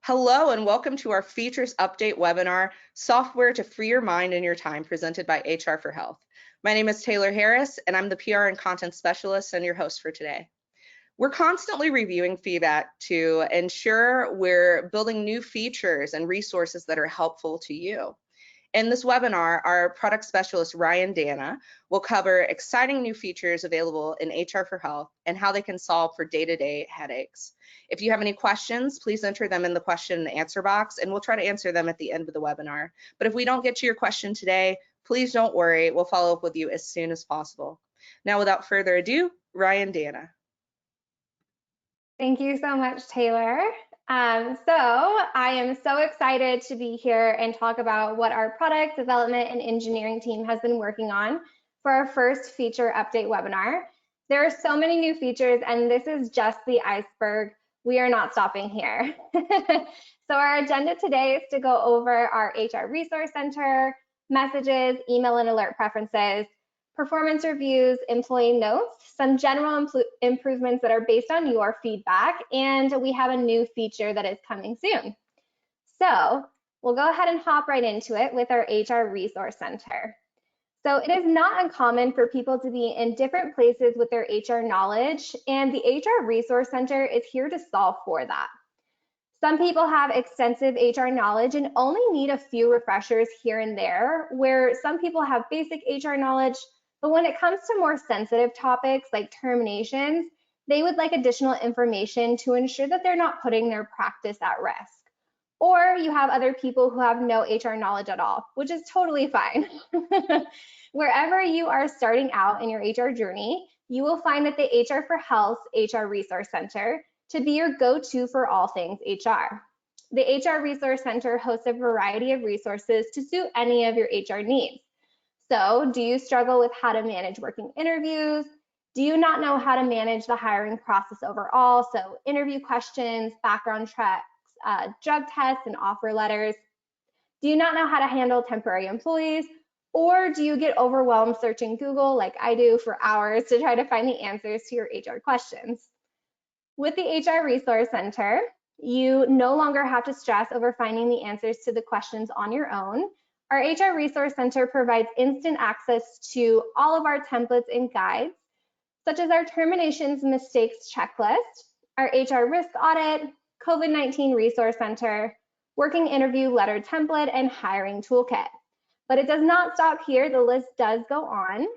Hello and welcome to our Features Update webinar, Software to Free Your Mind and Your Time, presented by HR for Health. My name is Taylor Harris, and I'm the PR and Content Specialist and your host for today. We're constantly reviewing feedback to ensure we're building new features and resources that are helpful to you. In this webinar, our product specialist, Ryan Dana, will cover exciting new features available in HR for Health and how they can solve for day-to-day headaches. If you have any questions, please enter them in the question and answer box, and we'll try to answer them at the end of the webinar. But if we don't get to your question today, please don't worry. We'll follow up with you as soon as possible. Now, without further ado, Ryan Dana. Thank you so much, Taylor. I am so excited to be here and talk about what our product development and engineering team has been working on for our first feature update webinar. There are so many new features, and this is just the iceberg. We are not stopping here. So our agenda today is to go over our HR Resource Center, messages, email and alert preferences, performance reviews, employee notes, some general improvements that are based on your feedback, and we have a new feature that is coming soon. So we'll go ahead and hop right into it with our HR Resource Center. So it is not uncommon for people to be in different places with their HR knowledge, and the HR Resource Center is here to solve for that. Some people have extensive HR knowledge and only need a few refreshers here and there, where some people have basic HR knowledge, but when it comes to more sensitive topics like terminations, they would like additional information to ensure that they're not putting their practice at risk. Or you have other people who have no HR knowledge at all, which is totally fine. Wherever you are starting out in your HR journey, you will find that the HR for Health HR Resource Center to be your go-to for all things HR. The HR Resource Center hosts a variety of resources to suit any of your HR needs. So, do you struggle with how to manage working interviews? Do you not know how to manage the hiring process overall? So, interview questions, background checks, drug tests, and offer letters. Do you not know how to handle temporary employees? Or do you get overwhelmed searching Google like I do for hours to try to find the answers to your HR questions? With the HR Resource Center, you no longer have to stress over finding the answers to the questions on your own. Our HR Resource Center provides instant access to all of our templates and guides, such as our terminations mistakes checklist, our HR risk audit, COVID-19 Resource Center, working interview letter template, and hiring toolkit. But it does not stop here. The list does go on.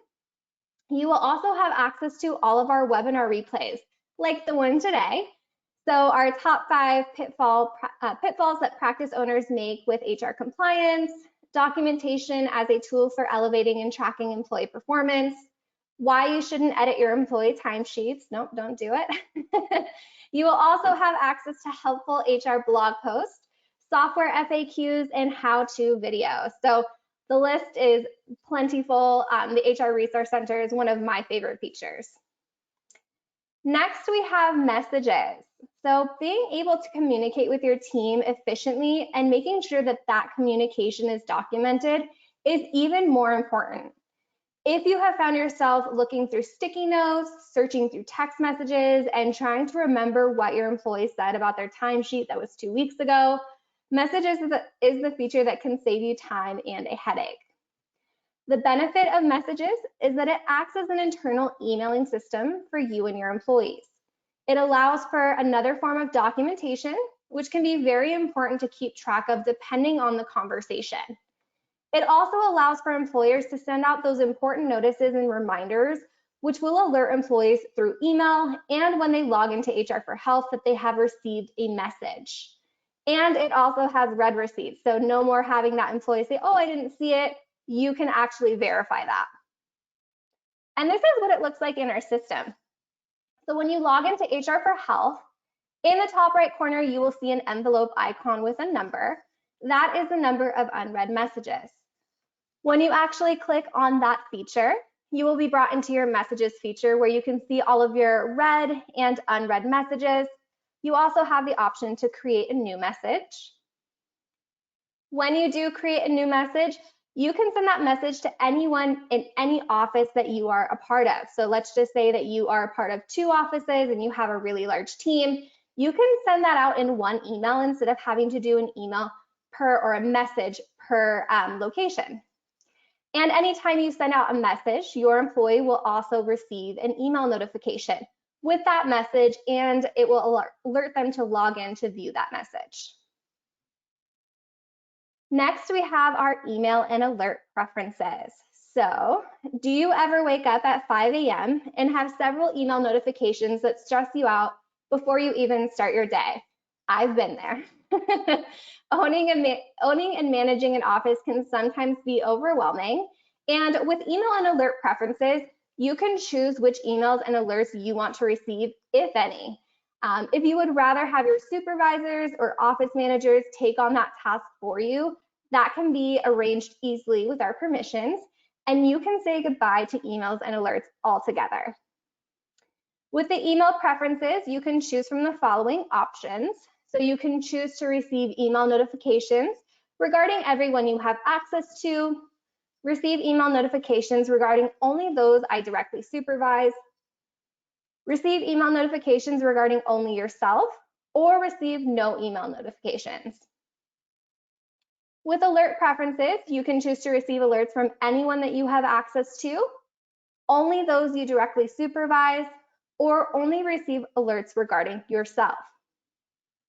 You will also have access to all of our webinar replays, like the one today. So our top 5 pitfalls that practice owners make with HR compliance, documentation as a tool for elevating and tracking employee performance, why you shouldn't edit your employee timesheets. Nope, don't do it. You will also have access to helpful HR blog posts, software FAQs, and how-to videos. So the list is plentiful. The HR Resource Center is one of my favorite features. Next, we have messages. So being able to communicate with your team efficiently and making sure that that communication is documented is even more important. If you have found yourself looking through sticky notes, searching through text messages, and trying to remember what your employee said about their timesheet that was 2 weeks ago, messages is the feature that can save you time and a headache. The benefit of messages is that it acts as an internal emailing system for you and your employees. It allows for another form of documentation, which can be very important to keep track of depending on the conversation. It also allows for employers to send out those important notices and reminders, which will alert employees through email and when they log into HR for Health that they have received a message. And it also has read receipts, so no more having that employee say, oh, I didn't see it. You can actually verify that. And this is what it looks like in our system. So when you log into HR for Health, in the top right corner, you will see an envelope icon with a number. That is the number of unread messages. When you actually click on that feature, you will be brought into your messages feature where you can see all of your read and unread messages. You also have the option to create a new message. When you do create a new message, you can send that message to anyone in any office that you are a part of. So let's just say that you are a part of 2 offices and you have a really large team. you can send that out in one email instead of having to do an email per or a message per location. And anytime you send out a message, your employee will also receive an email notification with that message, and it will alert them to log in to view that message. Next, we have our email and alert preferences. So, do you ever wake up at 5 a.m. and have several email notifications that stress you out before you even start your day? I've been there. Owning and managing an office can sometimes be overwhelming. And with email and alert preferences, you can choose which emails and alerts you want to receive, if any. If you would rather have your supervisors or office managers take on that task for you, that can be arranged easily with our permissions, and you can say goodbye to emails and alerts altogether. With the email preferences, you can choose from the following options. So you can choose to receive email notifications regarding everyone you have access to, receive email notifications regarding only those I directly supervise, receive email notifications regarding only yourself, or receive no email notifications. With alert preferences, you can choose to receive alerts from anyone that you have access to, only those you directly supervise, or only receive alerts regarding yourself.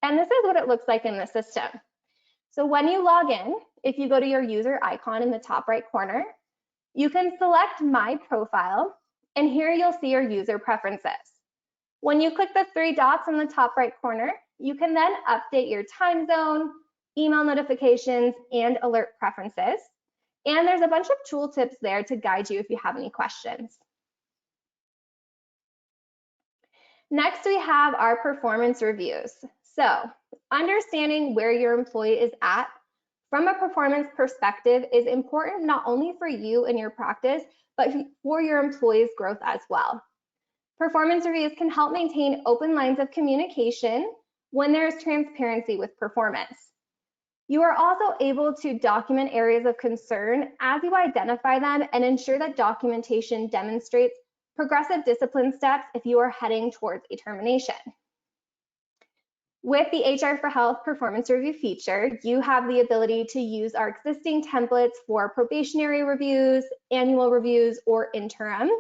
And this is what it looks like in the system. So when you log in, if you go to your user icon in the top right corner, you can select My Profile, and here you'll see your user preferences. When you click the three dots in the top right corner, you can then update your time zone, email notifications, and alert preferences. And there's a bunch of tooltips there to guide you if you have any questions. Next, we have our performance reviews. So, understanding where your employee is at from a performance perspective is important not only for you and your practice, but for your employees' growth as well. Performance reviews can help maintain open lines of communication when there is transparency with performance. You are also able to document areas of concern as you identify them and ensure that documentation demonstrates progressive discipline steps if you are heading towards a termination. With the HR for Health performance review feature, you have the ability to use our existing templates for probationary reviews, annual reviews, or interim.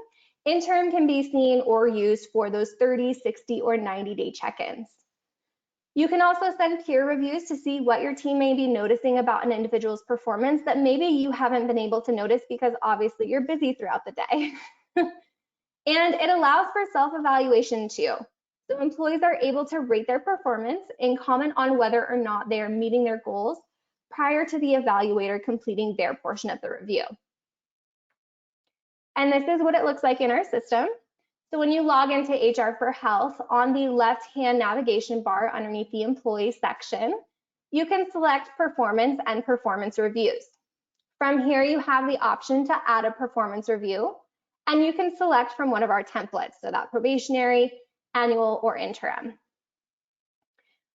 Interim can be seen or used for those 30, 60, or 90-day check-ins. You can also send peer reviews to see what your team may be noticing about an individual's performance that maybe you haven't been able to notice because obviously you're busy throughout the day. And it allows for self-evaluation too. So employees are able to rate their performance and comment on whether or not they are meeting their goals prior to the evaluator completing their portion of the review. And this is what it looks like in our system. So when you log into HR for Health, on the left-hand navigation bar underneath the employee section, you can select performance and performance reviews. From here, you have the option to add a performance review, and you can select from one of our templates, so that probationary, annual, or interim.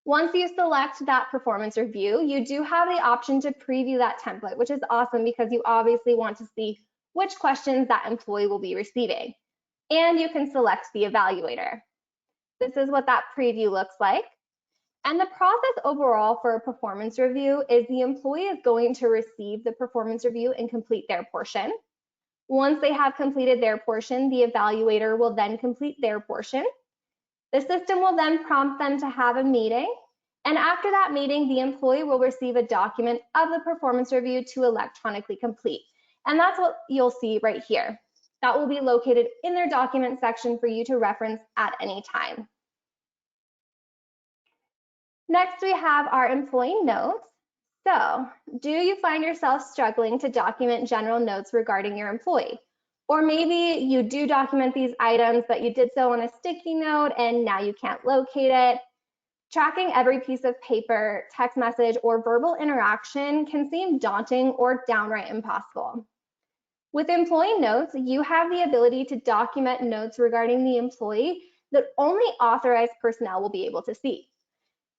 Once you select that performance review, you do have the option to preview that template, which is awesome because you obviously want to see which questions that employee will be receiving. And you can select the evaluator. This is what that preview looks like. And the process overall for a performance review is the employee is going to receive the performance review and complete their portion. Once they have completed their portion, the evaluator will then complete their portion. The system will then prompt them to have a meeting. And after that meeting, the employee will receive a document of the performance review to electronically complete. And that's what you'll see right here. That will be located in their document section for you to reference at any time. Next, we have our employee notes. So, do you find yourself struggling to document general notes regarding your employee? Or maybe you do document these items, but you did so on a sticky note and now you can't locate it. Tracking every piece of paper, text message, or verbal interaction can seem daunting or downright impossible. With employee notes, you have the ability to document notes regarding the employee that only authorized personnel will be able to see.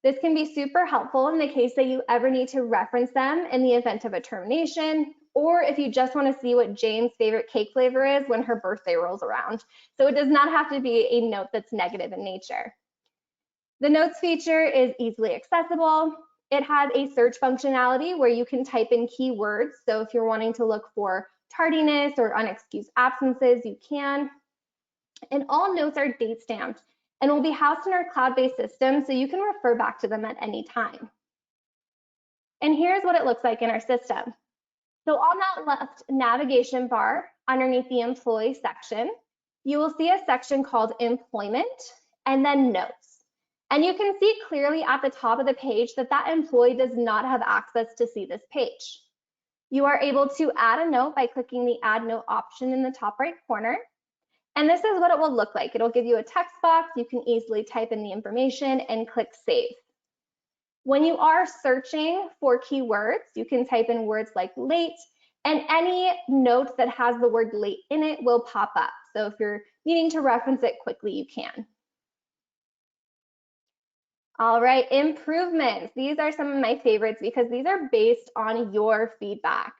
This can be super helpful in the case that you ever need to reference them in the event of a termination, or if you just want to see what Jane's favorite cake flavor is when her birthday rolls around. So it does not have to be a note that's negative in nature. The notes feature is easily accessible. It has a search functionality where you can type in keywords. So if you're wanting to look for tardiness or unexcused absences, you can. And all notes are date stamped and will be housed in our cloud-based system so you can refer back to them at any time. And here's what it looks like in our system. So on that left navigation bar underneath the employee section, you will see a section called employment and then notes. And you can see clearly at the top of the page that that employee does not have access to see this page. You are able to add a note by clicking the add note option in the top right corner. And this is what it will look like. It'll give you a text box. You can easily type in the information and click save. When you are searching for keywords, you can type in words like late, and any note that has the word late in it will pop up. So if you're needing to reference it quickly, you can. All right, improvements. These are some of my favorites because these are based on your feedback.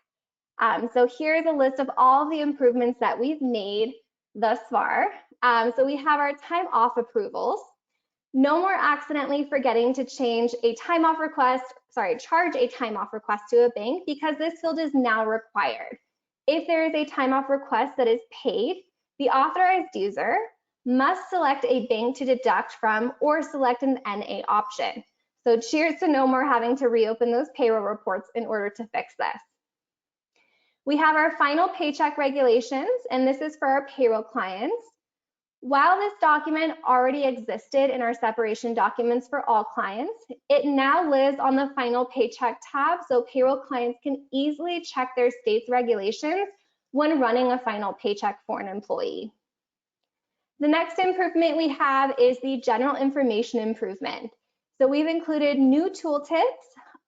So here's a list of all the improvements that we've made thus far. So we have our time off approvals. No more accidentally forgetting to charge a time off request to a bank because this field is now required. If there is a time off request that is paid, the authorized user must select a bank to deduct from or select an NA option. So cheers to no more having to reopen those payroll reports in order to fix this. We have our final paycheck regulations, and this is for our payroll clients. While this document already existed in our separation documents for all clients, it now lives on the final paycheck tab, so payroll clients can easily check their state's regulations when running a final paycheck for an employee. The next improvement we have is the general information improvement. So we've included new tooltips,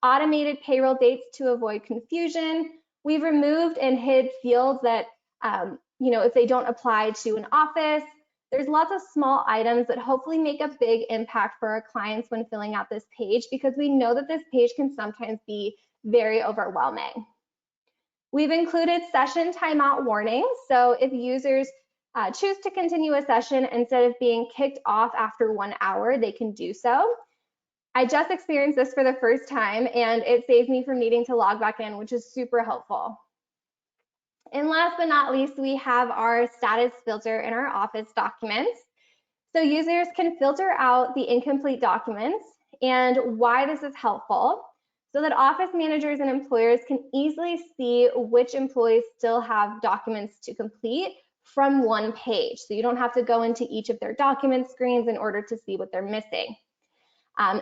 automated payroll dates to avoid confusion. We've removed and hid fields that, if they don't apply to an office. There's lots of small items that hopefully make a big impact for our clients when filling out this page, because we know that this page can sometimes be very overwhelming. We've included session timeout warnings. So if users choose to continue a session instead of being kicked off after 1 hour, they can do so. I just experienced this for the first time and it saved me from needing to log back in, which is super helpful. And last but not least, we have our status filter in our Office documents. So users can filter out the incomplete documents, and why this is helpful, so that office managers and employers can easily see which employees still have documents to complete from one page. So you don't have to go into each of their document screens in order to see what they're missing.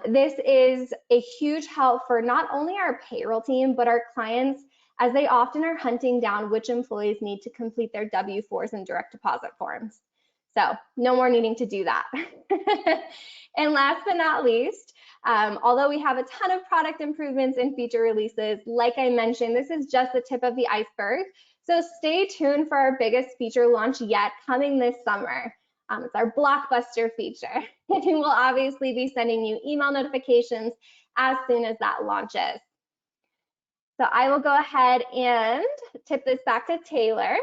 This is a huge help for not only our payroll team, but our clients, as they often are hunting down which employees need to complete their W-4s and direct deposit forms. So no more needing to do that. And last but not least, although we have a ton of product improvements and feature releases, like I mentioned, this is just the tip of the iceberg. So stay tuned for our biggest feature launch yet coming this summer. It's our blockbuster feature. And we'll obviously be sending you email notifications as soon as that launches. So I will go ahead and tip this back to Taylor.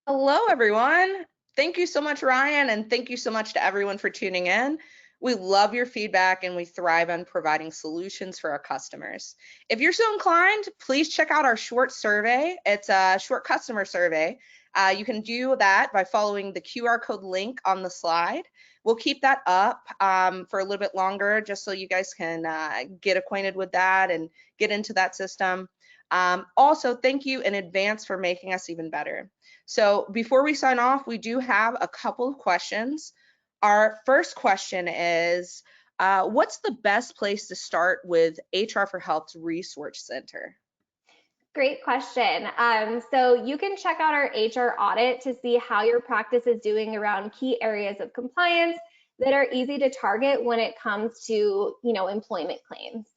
Hello, everyone. Thank you so much, Ryan, and thank you so much to everyone for tuning in. We love your feedback and we thrive on providing solutions for our customers. If you're so inclined, please check out our short survey. It's a short customer survey. You can do that by following the QR code link on the slide. We'll keep that up for a little bit longer just so you guys can get acquainted with that and get into that system. Also, thank you in advance for making us even better. So before we sign off, we do have a couple of questions. Our first question is, what's the best place to start with HR for Health's Resource Center? Great question. So you can check out our HR audit to see how your practice is doing around key areas of compliance that are easy to target when it comes to, employment claims.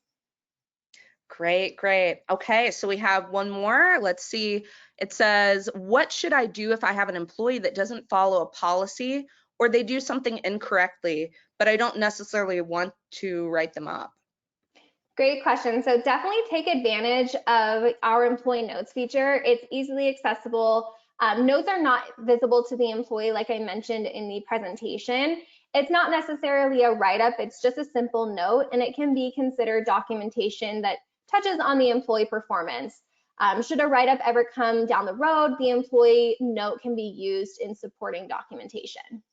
Great, great. Okay, so we have one more. Let's see. It says, what should I do if I have an employee that doesn't follow a policy or they do something incorrectly, but I don't necessarily want to write them up? Great question. So definitely take advantage of our employee notes feature. It's easily accessible. Notes are not visible to the employee, like I mentioned in the presentation. It's not necessarily a write-up, it's just a simple note, and it can be considered documentation that touches on the employee performance. Should a write-up ever come down the road, the employee note can be used in supporting documentation.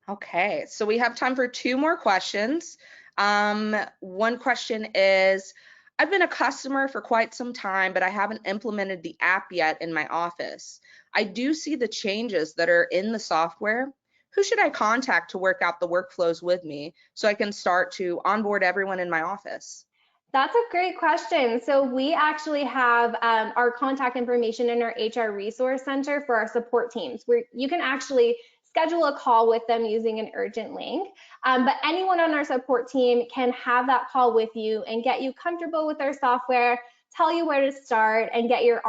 Okay, so we have time for 2 more questions. One question is, I've been a customer for quite some time, but I haven't implemented the app yet in my office. I do see the changes that are in the software. Who should I contact to work out the workflows with me so I can start to onboard everyone in my office? That's a great question. So we actually have our contact information in our HR resource center for our support teams, where you can actually schedule a call with them using an urgent link. But anyone on our support team can have that call with you and get you comfortable with our software, tell you where to start, and get your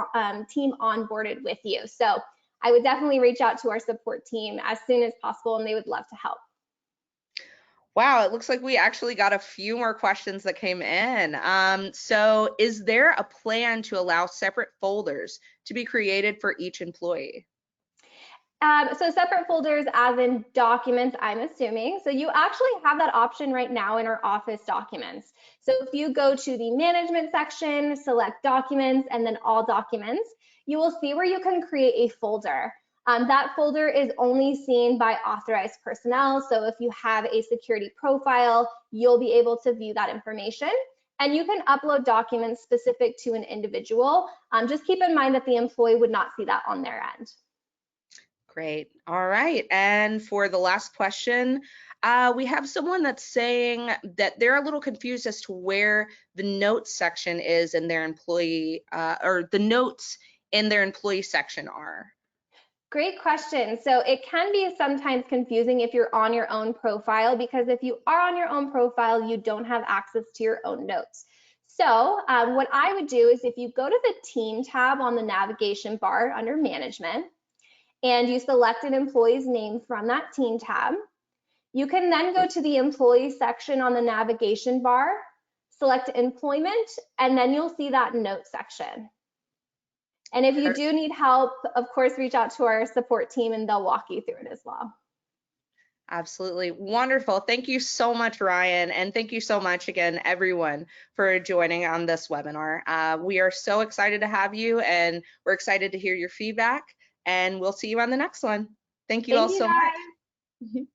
team onboarded with you. So I would definitely reach out to our support team as soon as possible, and they would love to help. Wow, it looks like we actually got a few more questions that came in. So is there a plan to allow separate folders to be created for each employee? So separate folders as in documents, I'm assuming. So you actually have that option right now in our Office documents. So if you go to the management section, select documents, and then all documents, you will see where you can create a folder. That folder is only seen by authorized personnel. So if you have a security profile, you'll be able to view that information. And you can upload documents specific to an individual. Just keep in mind that the employee would not see that on their end. Great. All right. And for the last question, we have someone that's saying that they're a little confused as to where the notes section is in their employee, or the notes in their employee section are. Great question. So it can be sometimes confusing if you're on your own profile, because if you are on your own profile, you don't have access to your own notes. So what I would do is if you go to the team tab on the navigation bar under management and you select an employee's name from that team tab, you can then go to the employee section on the navigation bar, select employment, and then you'll see that note section. And if you do need help, of course, reach out to our support team and they'll walk you through it as well. Absolutely. Wonderful. Thank you so much, Ryan. And thank you so much again, everyone, for joining on this webinar. We are so excited to have you and we're excited to hear your feedback, and we'll see you on the next one. Thank you all Thank you so guys. much.